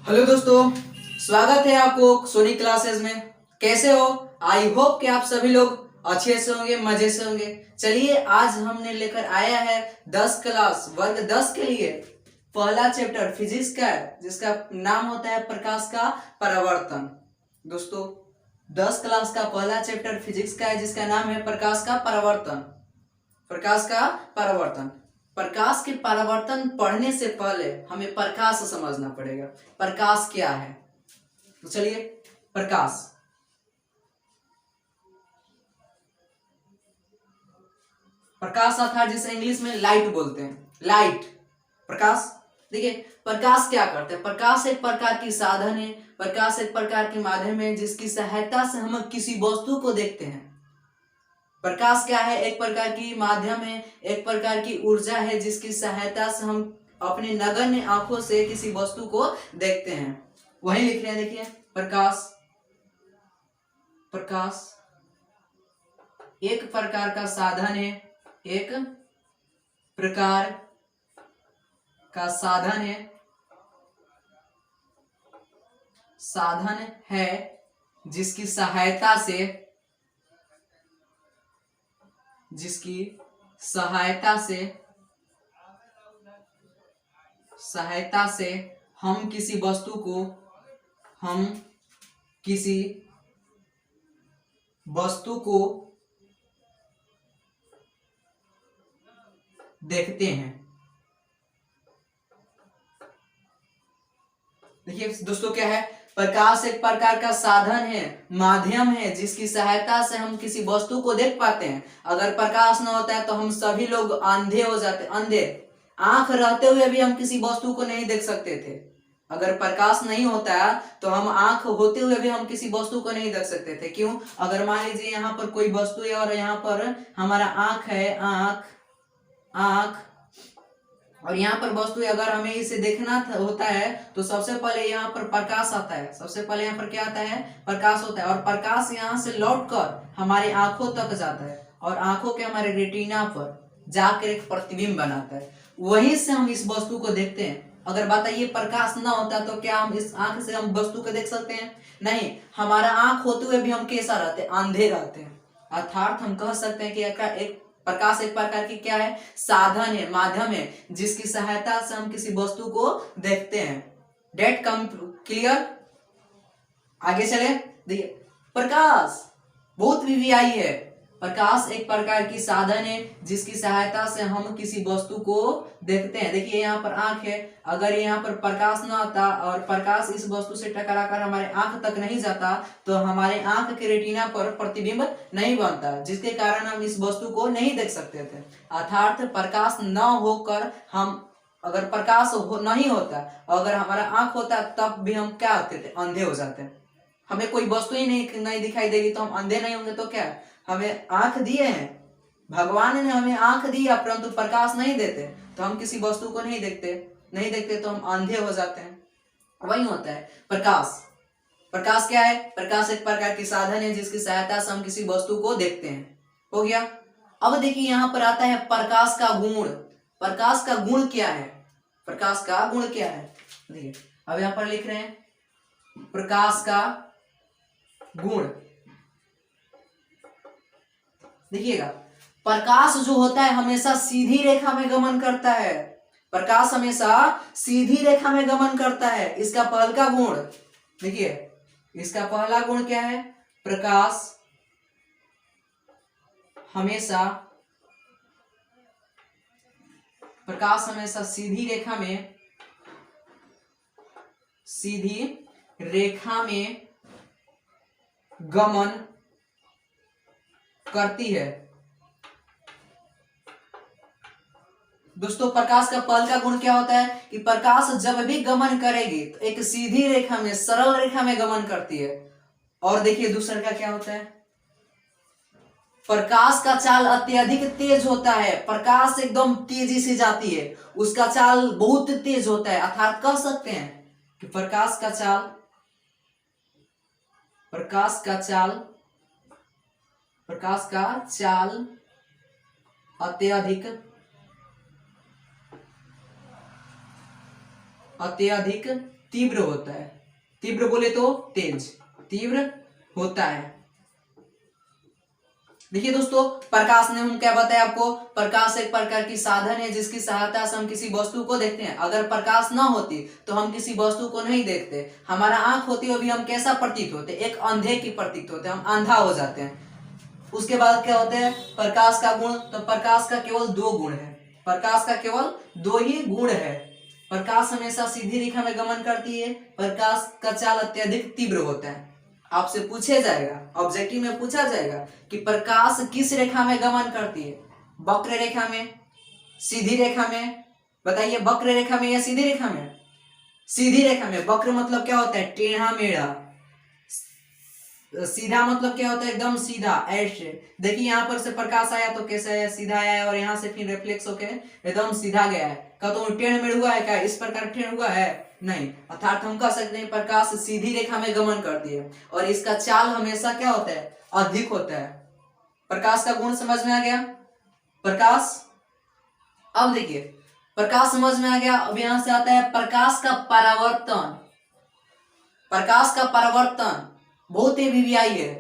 Hello दोस्तों, स्वागत है आपको सोनी क्लासेस में। कैसे हो? आई होप कि आप सभी लोग अच्छे से होंगे, मजे से होंगे। चलिए, आज हमने लेकर आया है 10 क्लास वर्ग 10 के लिए पहला चैप्टर फिजिक्स का है, जिसका नाम होता है प्रकाश का परावर्तन। दोस्तों, 10 क्लास का पहला चैप्टर फिजिक्स का है, जिसका नाम है प्रकाश का परावर्तन। प्रकाश का परावर्तन। प्रकाश के परावर्तन पढ़ने से पहले हमें प्रकाश समझना पड़ेगा। प्रकाश क्या है? तो चलिए, प्रकाश प्रकाश अर्थात जिसे इंग्लिश में लाइट बोलते हैं। लाइट, प्रकाश। देखिए, प्रकाश क्या करते हैं? प्रकाश एक प्रकार की साधन है, प्रकाश एक प्रकार के माध्यम है जिसकी सहायता से हम किसी वस्तु को देखते हैं। प्रकाश क्या है? एक प्रकार की माध्यम है, एक प्रकार की ऊर्जा है जिसकी सहायता से हम अपने नगण्य आंखों से किसी वस्तु को देखते हैं। वही लिख रहे हैं, देखिए, प्रकाश। प्रकाश एक प्रकार का साधन है, एक प्रकार का साधन है जिसकी सहायता से हम किसी वस्तु को देखते हैं। देखिए दोस्तों, क्या है? प्रकाश एक प्रकार का साधन है, माध्यम है जिसकी सहायता से हम किसी वस्तु को देख पाते हैं। अगर प्रकाश न होता है तो हम सभी लोग अंधे हो जाते। अंधे, आंख रहते हुए भी हम किसी वस्तु को नहीं देख सकते थे। अगर प्रकाश नहीं होता तो हम आंख होते हुए भी हम किसी वस्तु को नहीं देख सकते थे। क्यों? अगर मान लीजिए यहाँ पर कोई वस्तु है और यहाँ पर हमारा आंख है, आंख और यहाँ पर वस्तु, अगर हमें इसे देखना होता है तो सबसे पहले यहाँ पर प्रकाश आता है। सबसे पहले यहाँ पर क्या आता है? प्रकाश होता है। और प्रकाश यहाँ से लौटकर हमारी आंखों तक जाता है और आंखों के हमारे रेटिना पर जाकर एक प्रतिबिंब बनाता है। वहीं से हम इस वस्तु को देखते हैं। अगर बताइए, प्रकाश ना होता तो क्या हम इस आंख से हम वस्तु को देख सकते हैं? नहीं। हमारा आंख होते हुए भी हम कैसा रहते हैं? अंधे रहते हैं। अर्थात हम कह सकते हैं कि एक प्रकाश एक प्रकार की क्या है? साधन है, माध्यम है जिसकी सहायता से हम किसी वस्तु को देखते हैं। डेट कम क्लियर? आगे चले। देखिए, प्रकाश बहुत वीवीआई है। प्रकाश एक प्रकार की साधन है जिसकी सहायता से हम किसी वस्तु को देखते हैं। देखिए, यहाँ पर आंख है। अगर यहाँ पर प्रकाश न आता और प्रकाश इस वस्तु से टकराकर हमारे आंख तक नहीं जाता तो हमारे आंख के रेटिना पर प्रतिबिंब नहीं बनता, जिसके कारण हम इस वस्तु को नहीं देख सकते थे। अर्थात प्रकाश न होकर हम, अगर प्रकाश नहीं होता, अगर हमारा आंख होता तब भी हम क्या होते थे? अंधे हो जाते। हमें कोई वस्तु ही नहीं दिखाई देगी तो हम अंधे नहीं होंगे तो क्या? हमें आंख दिए हैं, भगवान ने हमें आंख दिया, परंतु प्रकाश नहीं देते तो हम किसी वस्तु को नहीं देखते तो हम अंधे हो जाते हैं। वही होता है प्रकाश। प्रकाश क्या है? प्रकाश एक प्रकार की साधन है जिसकी सहायता से हम किसी वस्तु को देखते हैं। हो गया। अब देखिए, यहाँ पर आता है प्रकाश का गुण। प्रकाश का गुण क्या है? प्रकाश का गुण क्या है? देखिए, अब यहाँ पर लिख रहे हैं प्रकाश का गुण। देखिएगा, प्रकाश जो होता है हमेशा सीधी रेखा में गमन करता है। प्रकाश हमेशा सीधी रेखा में गमन करता है। इसका पहला गुण देखिए, इसका पहला गुण क्या है? प्रकाश हमेशा सीधी रेखा में गमन करती है। दोस्तों, प्रकाश का पहला गुण क्या होता है कि प्रकाश जब भी गमन करेगी तो एक सीधी रेखा में, सरल रेखा में गमन करती है। और देखिए, दूसरा का क्या होता है? प्रकाश का चाल अत्यधिक तेज होता है। प्रकाश एकदम तेजी से जाती है, उसका चाल बहुत तेज होता है। अर्थात कह सकते हैं कि प्रकाश का चाल अत्यधिक तीव्र होता है। तीव्र बोले तो तेज, तीव्र होता है। देखिए दोस्तों, प्रकाश ने हम क्या बताया आपको, प्रकाश एक प्रकार की साधन है जिसकी सहायता से हम किसी वस्तु को देखते हैं। अगर प्रकाश ना होती तो हम किसी वस्तु को नहीं देखते। हमारा आंख होती है, अभी हम कैसा प्रतीत होते, एक अंधे की प्रतीत होते, हम अंधा हो जाते हैं। उसके बाद क्या होते हैं, प्रकाश का गुण, तो प्रकाश का केवल 2 गुण है। प्रकाश का केवल 2 ही गुण है। प्रकाश हमेशा सीधी रेखा में गमन करती है। प्रकाश का चाल अत्यधिक तीव्र होता है। आपसे पूछे जाएगा, ऑब्जेक्टिव में पूछा जाएगा कि प्रकाश किस रेखा में गमन करती है, वक्र रेखा में, सीधी रेखा में? बताइए, वक्र रेखा में या सीधी रेखा में? सीधी रेखा में। वक्र मतलब क्या होता है, टेढ़ा मेढ़ा। सीधा मतलब क्या होता है, एकदम सीधा, ऐसे। देखिए यहाँ पर से प्रकाश आया तो कैसा है, सीधा आया, और यहाँ से फिर रिफ्लेक्स होके एकदम सीधा गया है। क्या तो टेढ़ मेढ़ हुआ है क्या, इस प्रकार टेढ़ हुआ है? नहीं। अर्थात हम कह सकते हैं प्रकाश सीधी रेखा में गमन करती है और इसका चाल हमेशा क्या होता है, अधिक होता है। प्रकाश का गुण समझ में आ गया? प्रकाश, अब देखिए प्रकाश समझ में आ गया। अब यहां से आता है प्रकाश का परावर्तन। प्रकाश का परावर्तन बहुत ही वीवीआई है,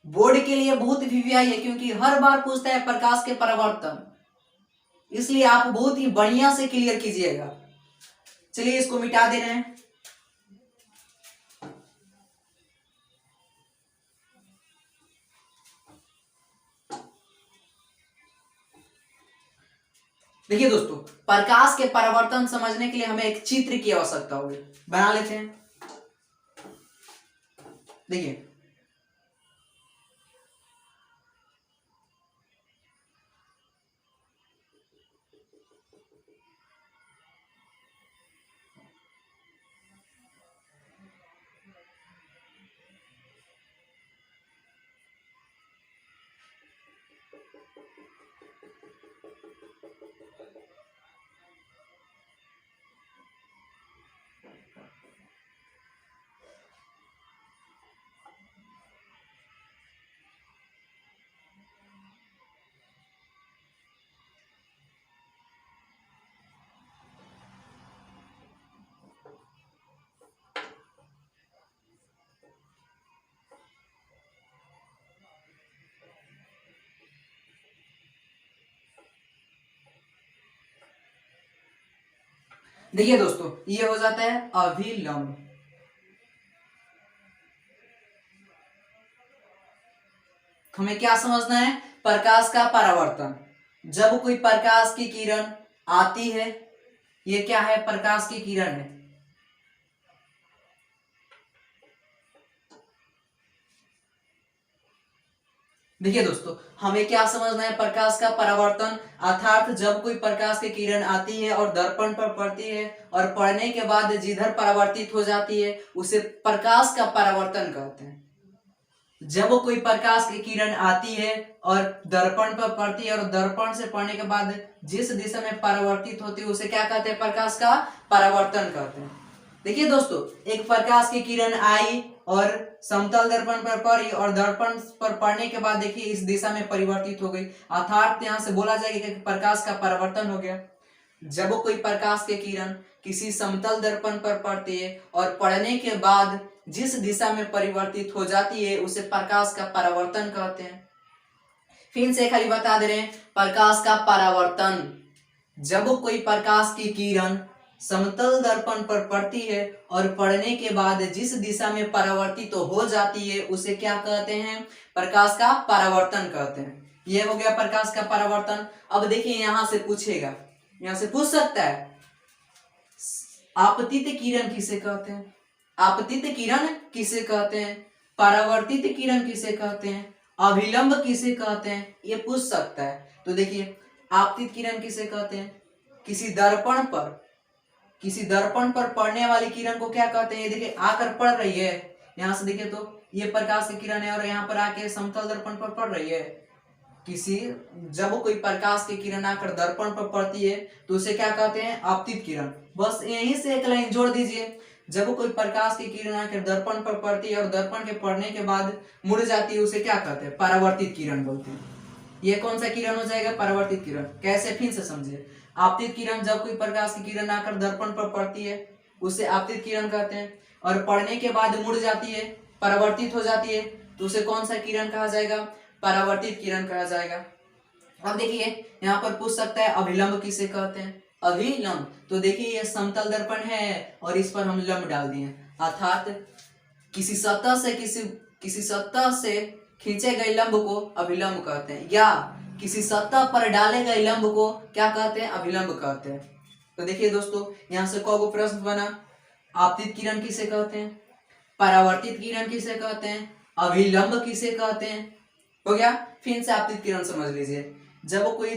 बोर्ड के लिए बहुत वीवीआई है, क्योंकि हर बार पूछता है प्रकाश के परावर्तन, इसलिए आप बहुत ही बढ़िया से क्लियर कीजिएगा। चलिए इसको मिटा दे रहे हैं। देखिए दोस्तों, प्रकाश के परावर्तन समझने के लिए हमें एक चित्र की आवश्यकता होगी, बना लेते हैं। देखिए देखिए दोस्तों, ये हो जाता है अभिलंब। हमें क्या समझना है, प्रकाश का परावर्तन। जब कोई प्रकाश की किरण आती है, ये क्या है, प्रकाश की किरण है। देखिए दोस्तों, हमें क्या समझना है, प्रकाश का परावर्तन अर्थात जब कोई प्रकाश की किरण आती है और दर्पण पर पड़ती है और पड़ने के बाद जिधर परावर्तित हो जाती है उसे प्रकाश का परावर्तन कहते हैं। जब कोई प्रकाश की किरण आती है और दर्पण पर पड़ती है और दर्पण से पड़ने के बाद जिस दिशा में परावर्तित होती है उसे क्या कहते हैं, प्रकाश का परावर्तन कहते हैं। देखिए दोस्तों, एक प्रकाश की किरण आई और समतल दर्पण पर पड़ी और दर्पण पर पड़ने के बाद देखिए इस दिशा में परिवर्तित हो गई, अर्थात यहाँ से बोला जाएगा कि प्रकाश का परावर्तन हो गया। जब कोई प्रकाश की किरण किसी समतल दर्पण पर पड़ती है और पड़ने के बाद जिस दिशा में परिवर्तित हो जाती है उसे प्रकाश का परावर्तन कहते हैं। फिर से खाली बता दे रहे हैं, प्रकाश का परावर्तन, जब कोई प्रकाश की किरण समतल दर्पण पर पड़ती है और पड़ने के बाद जिस दिशा में परावर्तित तो हो जाती है उसे क्या कहते हैं, प्रकाश का परावर्तन कहते हैं। यह हो गया प्रकाश का परावर्तन। अब देखिए यहां से पूछेगा, यहां से पूछ सकता है आपतित किरण किसे कहते हैं, आपतित किरण किसे कहते हैं, परावर्तित किरण किसे कहते हैं, अभिलंब किसे कहते हैं, ये पूछ सकता है। तो देखिए आपतित किरण किसे कहते हैं, किसी दर्पण पर पड़ने वाली किरण को क्या कहते हैं। ये देखिए आकर पड़ रही है, यहां से देखिए तो ये प्रकाश की किरण है और यहाँ पर आके समतल दर्पण पर पड़ रही है। जब कोई प्रकाश की किरण आकर दर्पण पर पड़ती है तो उसे क्या कहते हैं, आपतित किरण। बस यहीं से एक लाइन जोड़ दीजिए, जब कोई प्रकाश की किरण आकर दर्पण पर पड़ती है और दर्पण के पड़ने के बाद मुड़ जाती है उसे क्या कहते हैं, परावर्तित किरण बोलते हैं। ये कौन सा किरण हो जाएगा, परावर्तित किरण। कैसे, फिर से समझिए। आपतित किरण जब कोई प्रकाश की किरण आकर दर्पण पर पड़ती है उसे आपतित किरण कहते हैं। और पड़ने के बाद मुड़ जाती है, परावर्तित हो जाती है, तो उसे कौन सा किरण कहा जाएगा? परावर्तित किरण कहा जाएगा। अब देखिए यहाँ पर पूछ सकता है अभिलंब किसे कहते हैं? अभिलंब। तो देखिए ये समतल दर्पण है और इस पर हम लंब डाल दिए, अर्थात किसी सतह से खींचे गए लंब को अभिलंब कहते हैं, या किसी सतह पर डाले गए लंब को क्या कहते हैं? अभिलंब कहते हैं। तो देखिए दोस्तों यहाँ से कौगो प्रश्न बना, आपतित किरण किसे कहते हैं, परावर्तित किरण किसे कहते हैं, अभिलंब किसे कहते हैं, हो गया। फिर से आपतित किरण समझ लीजिए, जब कोई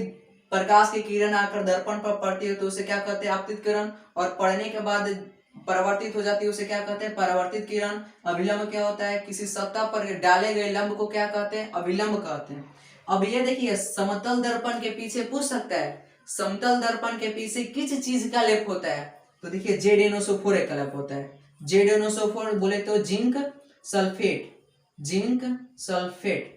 प्रकाश की किरण आकर दर्पण पर पड़ती है तो उसे क्या कहते हैं? आपतित किरण। और पड़ने के बाद परावर्तित हो जाती है उसे क्या कहते हैं? परावर्तित किरण। अभिलंब क्या होता है? किसी सतह पर डाले गए लंब को क्या कहते हैं? अभिलंब कहते हैं। अब ये देखिए समतल दर्पण के पीछे पूछ सकता है, समतल दर्पण के पीछे किस चीज का लेप होता है? तो देखिए ZnO4 का लेप होता है। ZnO4 बोले तो zinc sulphate, zinc sulphate,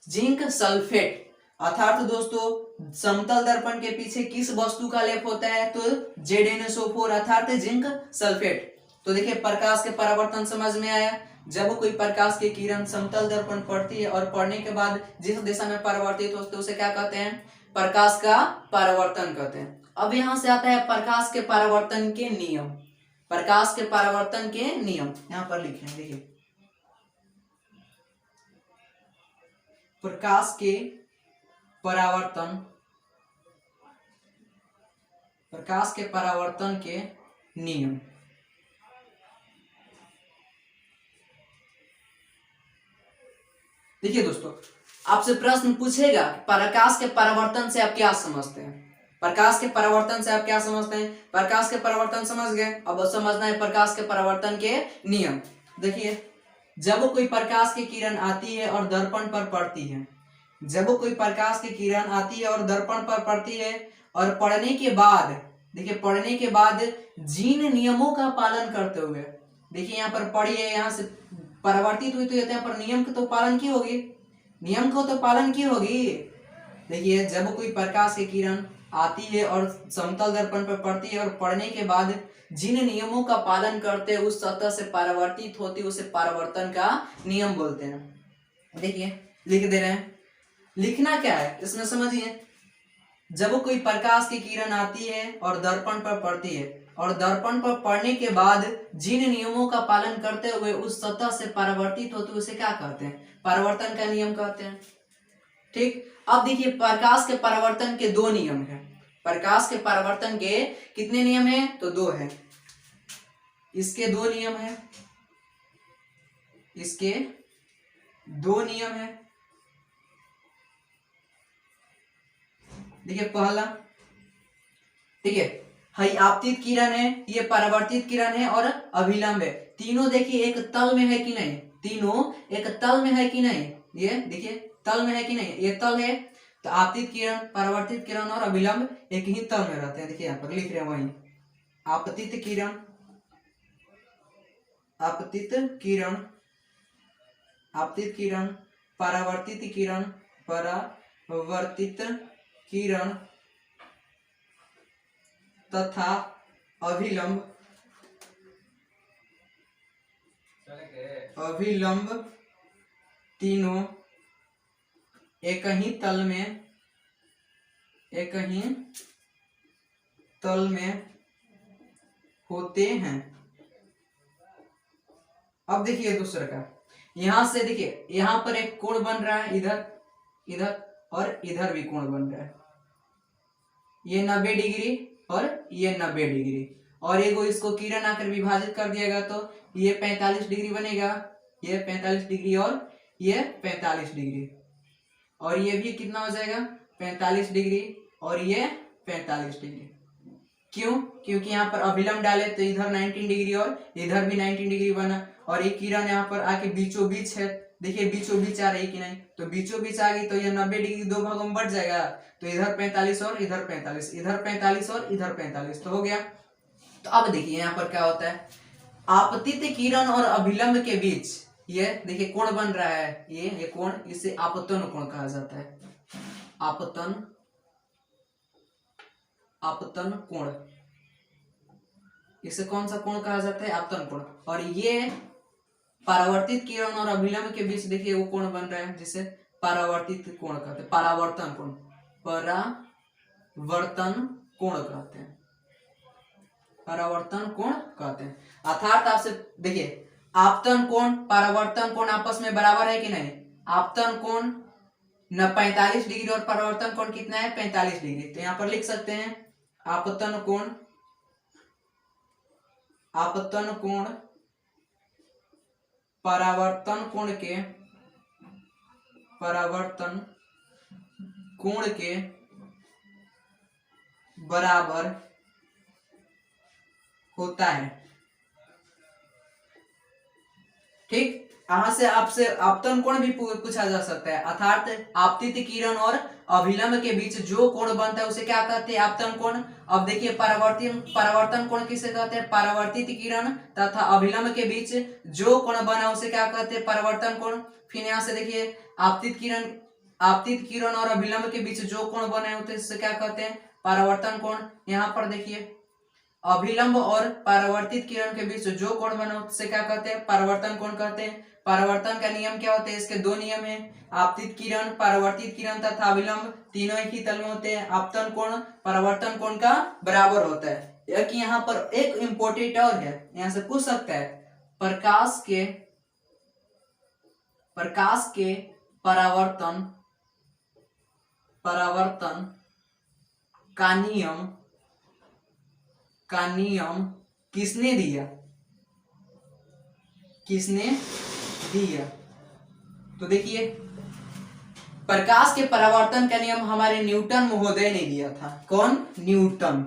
zinc sulphate. अर्थात दोस्तों समतल दर्पण के पीछे किस वस्तु का लेप होता है? तो ZnSO4 अर्थात जिंक सल्फेट। तो देखिए प्रकाश के परावर्तन समझ में आया। जब कोई प्रकाश की किरण समतल दर्पण पड़ती है और पड़ने के बाद जिस दिशा में परावर्तित होते हैं उसे क्या कहते हैं? प्रकाश का परावर्तन कहते हैं। अब यहाँ से आता है प्रकाश के परावर्तन के नियम। प्रकाश के परावर्तन के नियम यहाँ पर लिखे हैं, देखिए प्रकाश के परावर्तन, प्रकाश के परावर्तन के नियम। देखिए दोस्तों आपसे प्रश्न पूछेगा प्रकाश के परावर्तन से आप क्या समझते हैं? प्रकाश के परावर्तन से आप क्या समझते हैं? प्रकाश के परावर्तन समझ गए, अब समझना है प्रकाश के परावर्तन के नियम। देखिए जब कोई प्रकाश की किरण आती है और दर्पण पर पड़ती है, जब कोई प्रकाश की किरण आती है और दर्पण पर पड़ती है और पड़ने के बाद, देखिए पड़ने के बाद जिन नियमों का पालन करते हुए, देखिए यहाँ पर पड़ी है, यहाँ से परावर्तित हुई तो यहाँ पर नियम का तो पालन की होगी, नियम को तो पालन की होगी। देखिए जब कोई प्रकाश की किरण आती है और समतल दर्पण पर पड़ती है और पड़ने के बाद जिन नियमों का पालन करते उस सतह से परावर्तित होती उसे परावर्तन का नियम बोलते हैं। देखिए लिख दे रहे हैं, लिखना क्या है इसमें समझिए। जब कोई प्रकाश की किरण आती है और दर्पण पर पड़ती है और दर्पण पर पड़ने के बाद जिन नियमों का पालन करते हुए उस सतह से परावर्तित होते उसे क्या कहते हैं? परावर्तन का नियम कहते हैं। ठीक, अब देखिए प्रकाश के परावर्तन के दो नियम हैं। प्रकाश के परावर्तन के कितने नियम हैं? तो दो हैं। इसके दो नियम हैं, इसके दो नियम हैं। देखिए पहला, ठीक है, आपतित किरण है, ये परावर्तित किरण है और अभिलंब है। तीनों देखिए एक तल में है कि नहीं? तीनों एक तल में है कि नहीं? ये देखिए तल में है कि नहीं? ये तल है, तो आपतित किरण, परावर्तित किरण और अभिलंब एक ही तल में रहते हैं। देखिए यहाँ पर लिख रहे हैं वही, आपतित किरण, आपतित किरण, आपतित किरण, परावर्तित किरण, परावर्तित किरण तथा अभिलंब, अभिलंब तीनों एक ही तल में, एक ही तल में होते हैं। अब देखिए दूसरा का, यहां से देखिए यहां पर एक कोण बन रहा है, इधर इधर और इधर भी कोण बन रहा है, ये 90 डिग्री और ये 90 डिग्री, और एगो इसको किरण आकर विभाजित कर दिएगा तो ये 45 डिग्री बनेगा, ये 45 डिग्री और ये 45 डिग्री, और ये भी कितना हो जाएगा? 45 डिग्री और ये 45 डिग्री। क्यों? क्योंकि यहाँ पर अभिलंब डाले तो इधर 19 डिग्री और इधर भी 19 डिग्री बना, और ये किरण यहाँ पर आके बीचों बीच है, देखिए बीचों बीच आ रही कि नहीं? तो बीचों बीच आ गई तो ये 90 डिग्री दो भागों में बढ़ जाएगा, तो इधर 45 और इधर 45, इधर 45 और इधर 45, तो हो गया। तो अब देखिए यहाँ पर क्या होता है, आपतित किरण और अभिलंब के बीच ये देखिए कोण बन रहा है, ये कोण, इसे आपतन कोण कहा जाता है। आपतन, आपतन कोण, इसे कौन सा कोण कहा जाता है? आपतन कोण। और ये परावर्तित किरण और अभिलंब के बीच देखिए वो कोण बन रहा है जिसे परावर्तित कोण कहते हैं, परावर्तन कोण, परावर्तन कोण कहते हैं, परावर्तन कोण कहते हैं। अर्थात आपसे देखिए आपतन कोण परावर्तन कोण आपस में बराबर है कि नहीं? आपतन कोण 45 डिग्री और परावर्तन कोण कितना है? 45 डिग्री। तो यहाँ पर लिख सकते हैं आपतन कोण परावर्तन कोण के बराबर होता है। ठीक, यहां से आपसे आपतन कोण भी पूछा जा सकता है। अर्थात आपतित किरण और अभिलंब के बीच जो कोण बनता है उसे क्या कहते हैं? आपतन कोण। अब देखिए परावर्तन कोण किसे कहते हैं? परावर्तित किरण तथा अभिलंब के बीच जो कोण बना उसे क्या कहते हैं? परावर्तन कोण। फिर यहाँ से देखिए आपतित किरण और अभिलंब के बीच जो कोण बने होते हैं उसे क्या कहते हैं? परावर्तन कोण। यहाँ पर देखिए अभिलंब और परावर्तित किरण के बीच जो कोण बना उसे क्या कहते हैं? परावर्तन कोण कहते हैं। परावर्तन का नियम क्या होते हैं? इसके दो नियम हैं, आपतित किरण, परावर्तित किरण तथा अभिलंब तीनों एक ही तल में होते हैं। आपतन कोण परावर्तन कोण का बराबर होता है। एक यहाँ पर एक इंपॉर्टेंट और है, यहाँ से पूछ सकता है प्रकाश के परावर्तन का नियम किसने दिया? तो देखिए प्रकाश के परावर्तन का नियम हमारे न्यूटन महोदय ने दिया था। कौन? न्यूटन।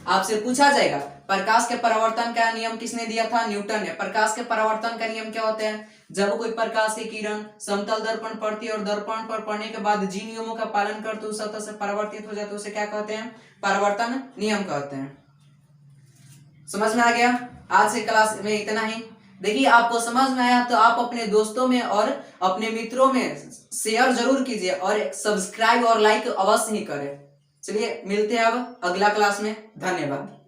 आपसे पूछा जाएगा प्रकाश के परावर्तन का नियम किसने दिया था? न्यूटन ने। प्रकाश के परावर्तन का नियम क्या होता है? जब कोई प्रकाश की किरण समतल दर्पण पड़ती है और दर्पण पर पड़ने के बाद जिन नियमों का पालन करते उस सतह से परावर्तित हो जाते हैं उसे क्या कहते हैं? परावर्तन नियम कहते हैं। समझ में आ गया? आज से क्लास में इतना ही। देखिए आपको समझ में आया तो आप अपने दोस्तों में और अपने मित्रों में शेयर जरूर कीजिए और सब्सक्राइब और लाइक अवश्य ही करें। चलिए मिलते हैं अब अगला क्लास में। धन्यवाद।